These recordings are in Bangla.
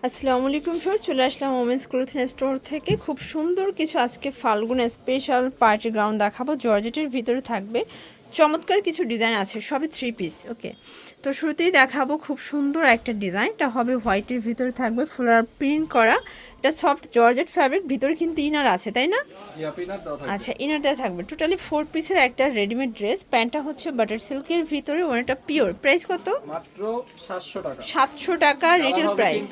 আসসালামু আলাইকুম স্যার, চলে আসলাম ওমেন্স ক্লোথিং স্টোর থেকে। খুব সুন্দর কিছু আজকে ফাল্গুন স্পেশাল পার্টি গ্রাউন্ড দেখাবো। জর্জেটের ভিতরে থাকবে চমৎকার কিছু ডিজাইন আছে, সবই 3 পিস। ওকে, তো শুরুতেই দেখাবো খুব সুন্দর একটা ডিজাইন। এটা হবে হোয়াইটের ভিতরে থাকবে ফ্লোরাল প্রিন্ট করা। এটা সফট জর্জেট ফ্যাব্রিক, ভিতরে কিন্তু ইনার আছে, তাই না? আচ্ছা, ইনার দেওয়া থাকবে। টোটালি 4 পিসের একটা রেডিমেড ড্রেস। প্যান্টটা হচ্ছে বাটার সিল্কের ভিতরে, ওনাটা পিওর। প্রাইস কত? মাত্র 700 টাকা। 700 টাকা রিটেল প্রাইস।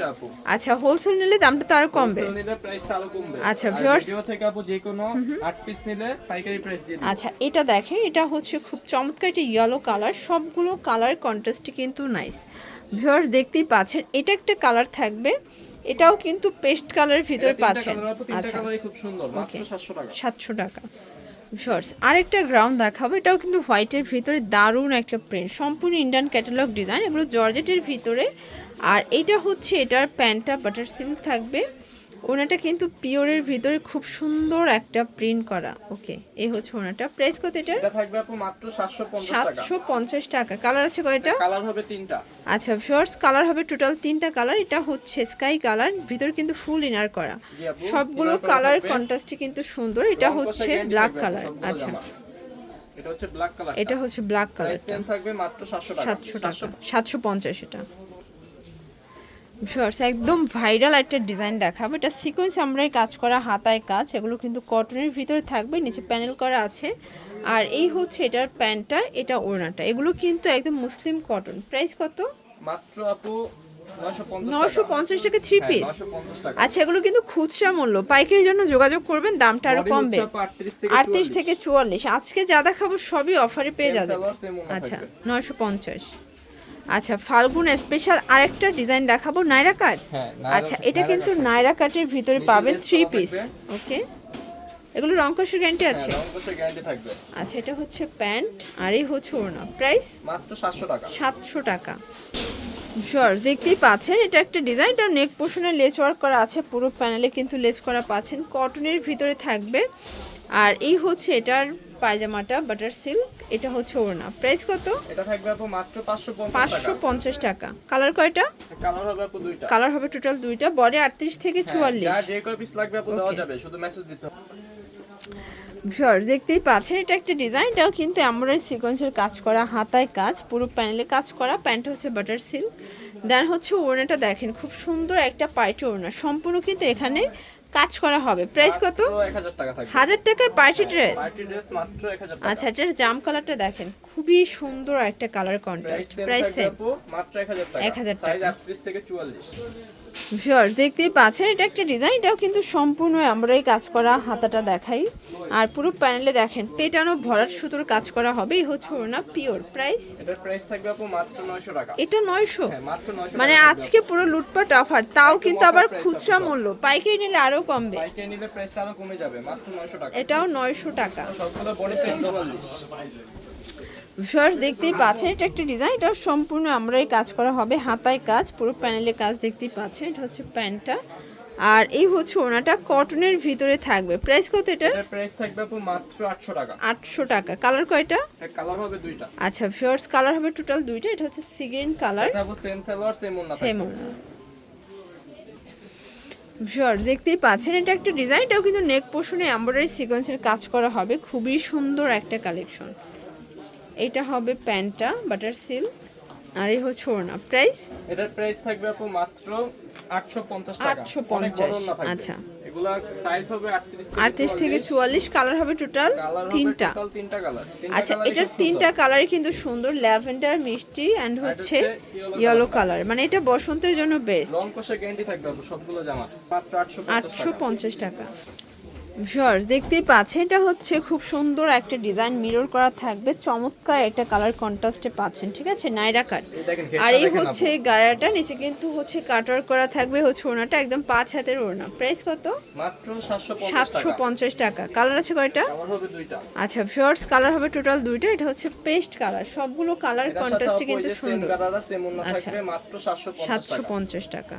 আচ্ছা, হোলসেল নিলে দামটা তো আরো কমবে। হোলসেল নিলে প্রাইসটা আরো কমবে। আচ্ছা ভিউয়ার্স, ভিডিও থেকে আপু যে কোনো 8 পিস নিলে পাইকারি প্রাইস দিয়ে দিই। আচ্ছা এটা দেখেন, এটা হচ্ছে খুব চমৎকার একটা ইয়েলো কালার। সবগুলো কালার কন্ট্রাস্টই কিন্তু নাইস। ভিউয়ার্স দেখতেই পাচ্ছেন, এটা একটা কালার থাকবে, এটাও কিন্তু পেস্ট কালারের ভিতরে পাচ্ছেন। আচ্ছা, খুব সুন্দর, মাত্র 700 টাকা। 700 টাকা। শর্টস আরেকটা গ্রাউন্ড দেখাবো, এটাও কিন্তু হোয়াইটের ভিতরে দারুণ একটা প্রিন্ট, সম্পূর্ণ ইন্ডিয়ান ক্যাটালগ ডিজাইন, এগুলো জর্জেটের ভিতরে। আর এটা হচ্ছে এটার প্যান্টটা বাটার সিল্ক থাকবে, ওনাটা কিন্তু পিওরের ভিতরে খুব সুন্দর একটা প্রিন্ট করা। ওকে, এই হচ্ছে ওনাটা। প্রাইস কত এটা? এটা থাকবে আপু মাত্র 750 টাকা। 750 টাকা। কালার আছে কয়টা? কালার হবে 3টা। আচ্ছা ভিউয়ার্স, কালার হবে টোটাল 3টা কালার। এটা হচ্ছে স্কাই কালার, ভিতর কিন্তু ফুল ইনার করা। সবগুলো কালার কন্ট্রাস্টে কিন্তু সুন্দর। এটা হচ্ছে ব্ল্যাক কালার। আচ্ছা, এটা হচ্ছে ব্ল্যাক কালার। এটা হচ্ছে ব্ল্যাক কালার। প্রাইস থাকবে মাত্র 700 টাকা। 700 টাকা, 750 এটা। ভিউয়ার্স একদম ভাইরাল একটা ডিজাইন দেখাবো। এটা সিকোয়েন্স আমরাই কাজ করা, হাতায় কাজ, এগুলো কিন্তু কটনের ভিতরে থাকবে, নিচে প্যানেল করা আছে। আর এই হচ্ছে এটার প্যান্টটা, এটা ওড়নাটা, এগুলো কিন্তু একদম মুসলিম কটন। প্রাইস কত? মাত্র আপু 950 টাকা 3 পিস। 950 টাকা। আচ্ছা, এগুলো কিন্তু খুচরা মূল্য, পাইকারির জন্য যোগাযোগ করবেন, দামটা আরো কমবে। 38 থেকে 44। আজকে যা দেখাবো সবই অফারে পেয়ে যাবে। আচ্ছা 950। আচ্ছা, ফাল্গুন স্পেশাল আরেকটা ডিজাইন দেখাবো, নাইরা কাট। আচ্ছা, এটা কিন্তু নাইরা কাটের ভিতরে পাবেন 3 পিস। ওকে, এগুলো রংকশের গ্যারান্টি আছে? রংকশের গ্যারান্টি থাকবে। আচ্ছা, এটা হচ্ছে প্যান্ট আর এই হচ্ছে ওড়না। প্রাইস মাত্র 700 টাকা। 700 টাকা। শিওর, দেখতেই পাচ্ছেন এটা একটা ডিজাইন, এটা নেক পোর্শনে লেস ওয়ার্ক করা আছে, পুরো প্যানেলে কিন্তু লেস করা পাচ্ছেন, কটনের ভিতরে থাকবে। আর এই হচ্ছে এটার পায়জামাটা বাটার সিল্ক, এটা হচ্ছে ওড়না। প্রাইস কত? এটা থাকবে আপু মাত্র 550 টাকা। 550 টাকা। কালার কয়টা? কালার হবে আপু 2টা। কালার হবে টোটাল 2টা, বডি 38 থেকে 44। যা যে কয় পিস লাগবে আপু দেওয়া যাবে, শুধু মেসেজ দিতে হবে। ভিউয়ার্স দেখতেই পাচ্ছেন, এটা একটা ডিজাইন, এটাও কিন্তু এমব্রয়ডারি সিকোয়েন্সের কাজ করা, হাতায় কাজ, পুরো প্যানেলে কাজ করা। প্যান্টটা হচ্ছে বাটার সিল্ক, দেন হচ্ছে ওড়নাটা দেখেন, খুব সুন্দর একটা পার্টি ওড়না, সম্পূর্ণ কিন্তু এখানে কাজ করা হবে। প্রাইস কত? 1000 টাকা থাকবে। 1000 টাকায় পার্টি ড্রেস। পার্টি ড্রেস মাত্র 1000 টাকা। আচ্ছা, এটার জাম কালারটা দেখেন, খুবই সুন্দর একটা কালার কন্ট্রাস্ট। প্রাইস সেম, আপু মাত্র 1000 টাকা। 1000 সাইজ টাকা। 38 থেকে 44। ভিউয়ার্স দেখতেই পাচ্ছেন, এটা একটা ডিজাইন, এটাও কিন্তু সম্পূর্ণ এমব্রয়ডারি কাজ করা, হাতাটা দেখাই। আর পুরো প্যানেলে দেখেন পেটানো ভরাট সুতোর কাজ করা হবে। এই হচ্ছে ওড়না, পিওর। প্রাইস? এটার প্রাইস থাকবে আপু মাত্র 900 টাকা। এটা 900? হ্যাঁ, মাত্র 900 মানে টাকা। আজকে পুরো লুটপাট অফার, তাও কিন্তু আবার খুচরা মূল্য, পাইকারি নিলে আরো কমবে। পাইকারি নিলে প্রাইসটা আরো কমে যাবে, মাত্র 900 টাকা। এটাও 900 টাকা। সবগুলো বডি সাইজ 44। ভিউয়ার্স দেখতেই পাচ্ছেন, এটা একটা ডিজাইন, এটাও সম্পূর্ণ আমরাই কাজ করা হবে, হাতায় কাজ, পুরো প্যানেলে কাজ, দেখতেই পাচ্ছেন। এটা হচ্ছে প্যান্টটা আর এই হচ্ছে ওনাটা, কটনের ভিতরে থাকবে। প্রাইস কত এটা? এটার প্রাইস থাকবে আপু মাত্র 800 টাকা। 800 টাকা। কালার কয়টা? এর কালার হবে 2টা। আচ্ছা ভিউয়ার্স, কালার হবে টোটাল 2টা। এটা হচ্ছে সি গ্রিন কালার, এটা আপু সেম সালোয়ার সেম ওন্না থাকবে। সেম ওড়না। ভিউয়ার্স দেখতেই পাচ্ছেন, এটা একটা ডিজাইন, এটাও কিন্তু নেক পোর্শনে এমব্রয়ডারি সিকোয়েন্সের কাজ করা হবে, খুবই সুন্দর একটা কালেকশন। এটা হবে প্যান্টটা বাটার সিল্ক আর এই হচ্ছে ওড়না। প্রাইস? এটার প্রাইস থাকবে আপু মাত্র 850 টাকা। 850। আচ্ছা, এগুলা সাইজ হবে 38 থেকে 44। কালার হবে টোটাল 3টা। টোটাল 3টা কালার। আচ্ছা, এটার 3টা কালারই কিন্তু সুন্দর, ল্যাভেন্ডার, মিষ্টি এন্ড হচ্ছে ইয়েলো কালার, মানে এটা বসন্তের জন্য বেস্ট। রং কষে গ্যারান্টি থাকবে আপু সবগুলো জামা। মাত্র 850 টাকা। ভিউয়ার্স দেখতেই পাচ্ছেন, এটা হচ্ছে খুব সুন্দর একটা ডিজাইন, মিরর করা থাকবে, চমৎকার একটা কালার কন্ট্রাস্টে পাচ্ছেন, ঠিক আছে, নাইরা কাট। আর এই হচ্ছে গাড়াটা, নিচে কিন্তু হচ্ছে কাটওয়ার্ক করা থাকবে, হচ্ছে ওড়নাটা একদম 5 হাতের ওড়না। প্রাইস কত? মাত্র 750 টাকা। কালার আছে কয়টা? কালার হবে 2টা। আচ্ছা ভিউয়ার্স, কালার হবে টোটাল 2টা। এটা হচ্ছে পেস্ট কালার, সবগুলো কালার কন্ট্রাস্টে কিন্তু সুন্দর। সেম ওন্না থাকবে, মাত্র 750 টাকা।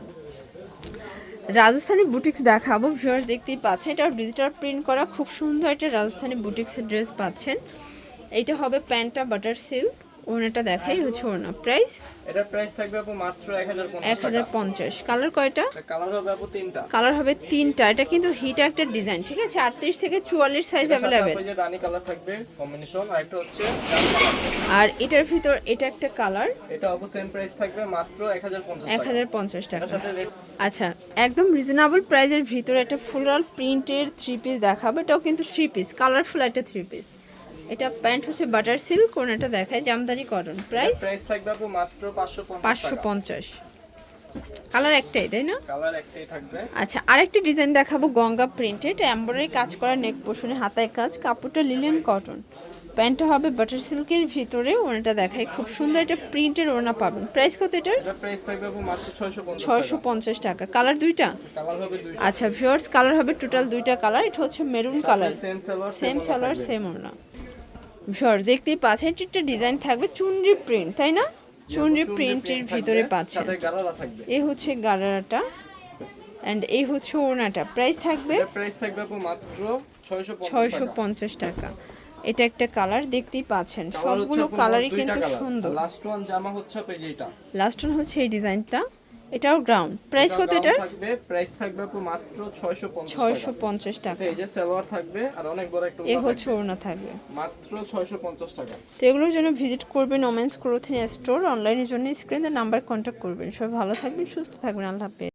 রাজস্থানি বুটিক্স দেখাবো। ভিউয়ার্স দেখতেই পাচ্ছেন, এটা ডিজিটাল প্রিন্ট করা, খুব সুন্দর একটা রাজস্থানি বুটিক্সের ড্রেস পাচ্ছেন। এইটা হবে প্যান্টটা বাটার সিল্ক, ওড়নাটা দেখাই হচ্ছে ওড়না প্রাইস এটার প্রাইস থাকবে আপু মাত্র 1050 টাকা। 1050। কালার কয়টা? কালার হবে আপু তিনটা। কালার হবে তিনটা। এটা কিন্তু হিট একটা ডিজাইন, ঠিক আছে? 38 থেকে 44 সাইজ এটার সাথে অ্যাভেলেবেল। আপু যে রানী কালার থাকবে কম্বিনেশন, আর একটা হচ্ছে জাম কালার। আর এটার ভিতর এটা একটা কালার, এটা আপু সেম প্রাইস থাকবে মাত্র 1050 টাকা। 1050 টাকা। এটার সাথে রেড আচ্ছা, একদম রিজনেবল প্রাইসের ভিতরে একটা ফুলাল প্রিন্টের থ্রি পিস দেখাবো। এটাও কিন্তু থ্রি পিস, কালারফুল একটা থ্রি পিস। এটা প্যান্ট হচ্ছে বাটার সিল্ক, কোনটা দেখায় জামদানি কটন। প্রাইস প্রাইস থাকবে আপু মাত্র 550 টাকা। 550। কালার একটাই, তাই না? কালার একটাই থাকবে। আচ্ছা, আরেকটা ডিজাইন দেখাবো গঙ্গা প্রিন্টেড, এমব্রয়ডারি কাজ করা, নেক পোর্শনে হাতায় কাজ, কাপড়টা লিলেন কটন, প্যান্টটা হবে বাটার সিল্কের ভিতরে। ওনাটা দেখায় খুব সুন্দর, এটা প্রিন্টের ওনা পাবেন। প্রাইস কত এটার? এটা প্রাইস থাকবে আপু মাত্র 650 টাকা। 650 টাকা। কালার দুইটা? কালার হবে দুইটা। আচ্ছা ভিউয়ার্স, কালার হবে টোটাল দুইটা কালার। এটা হচ্ছে maroon colour, same salwar same salwar same ওড়না। ভিউয়ার্স দেখতেই পাচ্ছেন, এটা একটা ডিজাইন থাকবে চুনরি প্রিন্ট, তাই না? চুনরি প্রিন্টের ভিতরে পাচ্ছেন। সাথে গারারা থাকবে। এই হচ্ছে গারারাটা এন্ড এই হচ্ছে ওড়নাটা। প্রাইস থাকবে এর প্রাইস থাকবে আপু মাত্র 650 টাকা। 650 টাকা। এটা একটা কালার দেখতেই পাচ্ছেন, সবগুলো কালারই কিন্তু সুন্দর। লাস্ট ওয়ান জামা হচ্ছে আপু যেটা। লাস্ট ওয়ান হচ্ছে এই ডিজাইনটা, এটাও গ্রাউন্ড। প্রাইস কত এটার? থাকবে প্রাইস থাকবে আপু মাত্র 650 টাকা। 650 টাকা। এই যে সালোয়ার থাকবে আর অনেক বড় একটা এই ওড়না হচ্ছে থাকবে। ওড়না থাকবে মাত্র 650 টাকা। তো এগুলোর জন্য ভিজিট করবেন ওমেন্স ক্লোথিং স্টোর। অনলাইনের জন্য স্ক্রিনে নাম্বার কন্ট্যাক্ট করবেন। সবাই ভালো থাকবেন, সুস্থ থাকবেন। আল্লাহ হাফেজ।